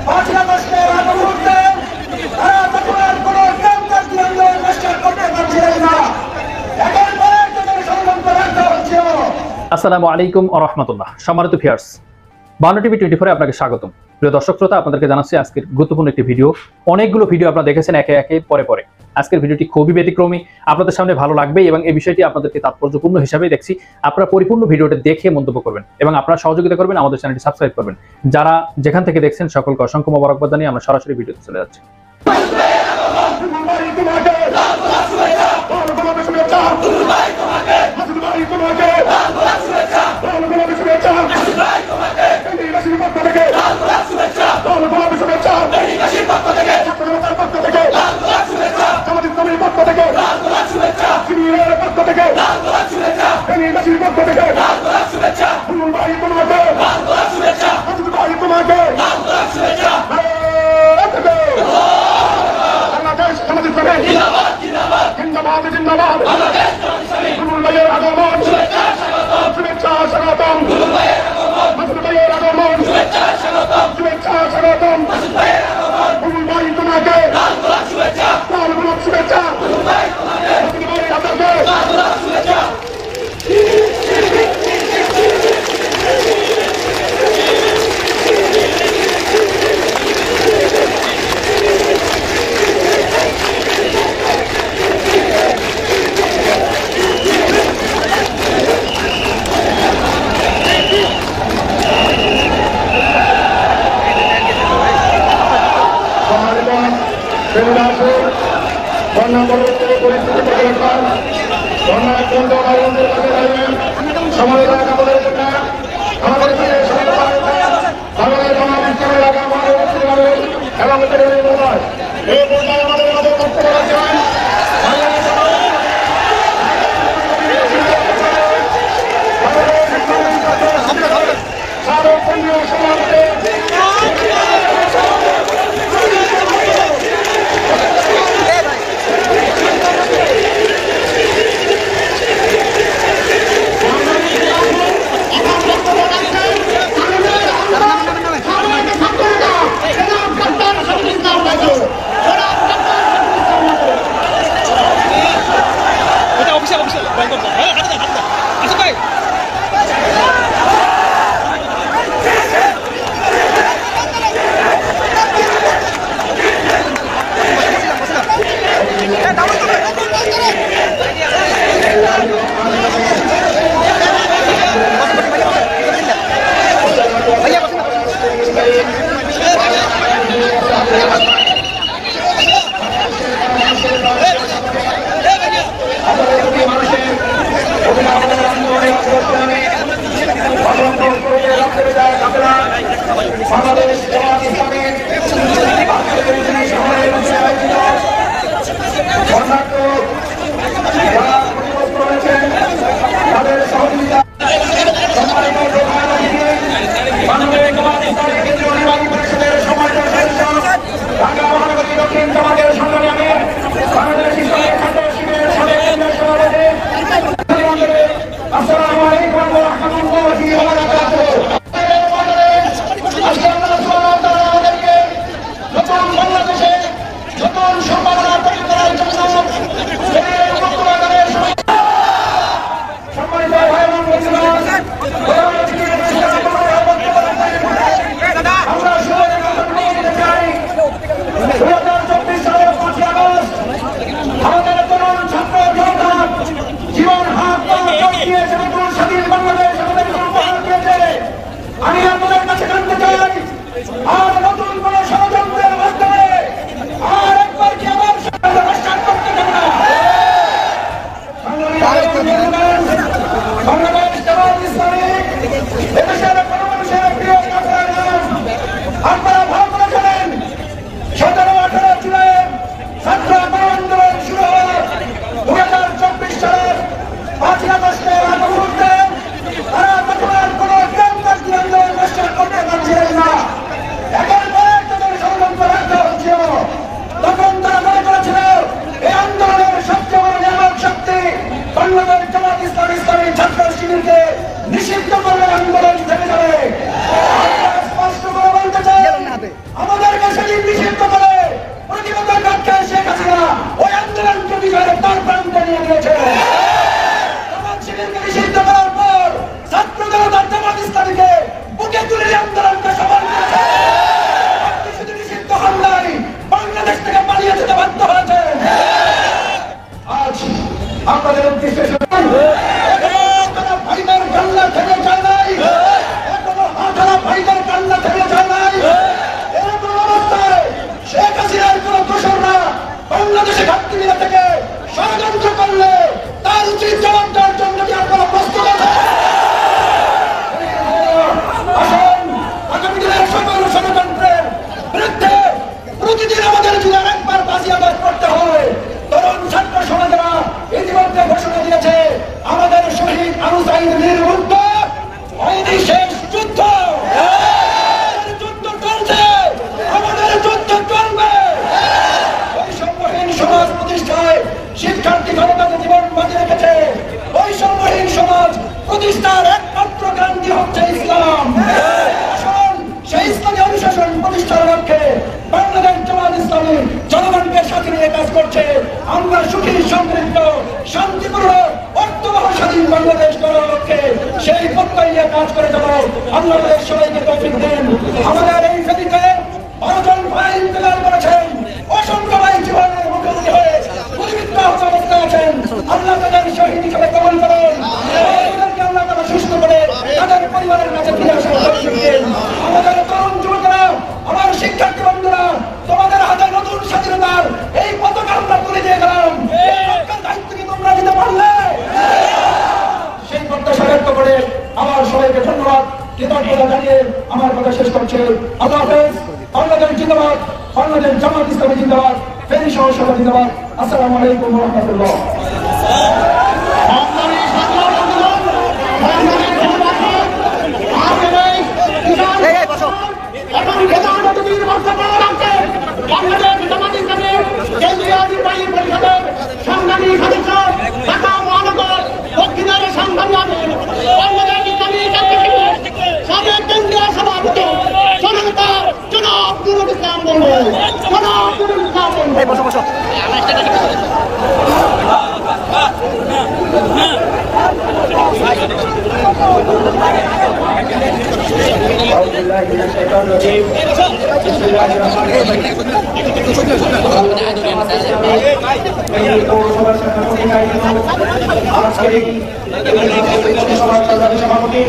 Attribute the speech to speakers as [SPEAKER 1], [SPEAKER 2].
[SPEAKER 1] 5 আগস্টের আগ মুহূর্তে তারা তখন আর কোনো ডেমোক্রেসি আন্দোলন প্রতিষ্ঠা করতে পারছিলেন না। এখন পরের তাদের ষড়যন্ত্র ব্যর্থ হচ্ছিল।
[SPEAKER 2] আসসালামু আলাইকুম ওয়া রাহমাতুল্লাহ। সম্মানিত ভিউয়ার্স, 52 টিভি 24 আপনাকে স্বাগতম। প্রিয় দর্শক শ্রোতা, আপনাদেরকে জানাচ্ছি আজকের গুরুত্বপূর্ণ একটি ভিডিও। অনেকগুলো ভিডিও আপনারা দেখেছেন একে একে পরে। আজকের ভিডিওটি খুবই ব্যতিক্রমী, আপনাদের সামনে ভালো লাগবে এবং এই বিষয়টি আপনাদেরকে তাৎপর্যপূর্ণ হিসাবে দেখছি। আপনারা পরিপূর্ণ ভিডিওটি দেখে মন্তব্য করবেন এবং আপনারা সহযোগিতা করবেন, আমাদের চ্যানেলটি সাবস্ক্রাইব করবেন। যারা যেখান থেকে দেখছেন সকলকে অসংখ্য মোবারকবাদ জানিয়ে আমরা সরাসরি ভিডিওতে চলে যাচ্ছি।
[SPEAKER 1] নিষিদ্ধ করলে আন্দোলন থেমে যাবে। স্পষ্ট করে বলতে চাই, আমাদের প্রতিষ্ঠার একমাত্র গ্যারান্টি হচ্ছে ইসলাম। আসুন সেই ইসলামী অনুশাসন প্রতিষ্ঠার লক্ষ্যে বাংলাদেশ জামাত ইসলামী জনগণকে সাথে নিয়ে কাজ করছে। আমরা সুখী সমৃদ্ধ শান্তিপূর্ণ অর্থবহ স্বাধীন বাংলাদেশ গড়ার লক্ষ্যে সেই প্রত্যয় নিয়ে কাজ করে যাব। আল্লাহ আমাদের সবাইকে তৌফিক দিন। আমাদের এই ফেরিতে 12 জন ভাই ইন্তেকাল করেছেন, অসংখ্য ভাই জীবনের মুখোমুখি হয়ে গুলিবিদ্ধ অবস্থায় আছেন। আল্লাহ তাদের শহীদ হিসেবে কবুল করুন। তাদেরকে আল্লাহ তাআলা সুস্থ করে তাদের পরিবারের কাছে ফিরে আসার তৌফিক দিন। আমাদের তরুণ যুবকেরা, আমার শিক্ষার্থী বন্ধুরা, তোমাদের হাতে নতুন স্বাধীনতার এই পতাকা আমরা তুলে দিয়ে গেলাম। এই রক্ষার দায়িত্ব কি তোমরা নিতে পারলে? সেই প্রত্যাশা ব্যক্ত করে আমার সবাইকে ধন্যবাদ কৃতজ্ঞতা জানিয়ে আমার কথা শেষ করছে। আল্লাহ হাফেজ। বাংলাদেশ জিন্দাবাদ, বাংলাদেশ জামাত ইসলামী জিন্দাবাদ, ফেনী সহ সভা জিন্দাবাদ। আসসালামু আলাইকুম ওয়া রাহমাতুল্লাহ। সভাপতি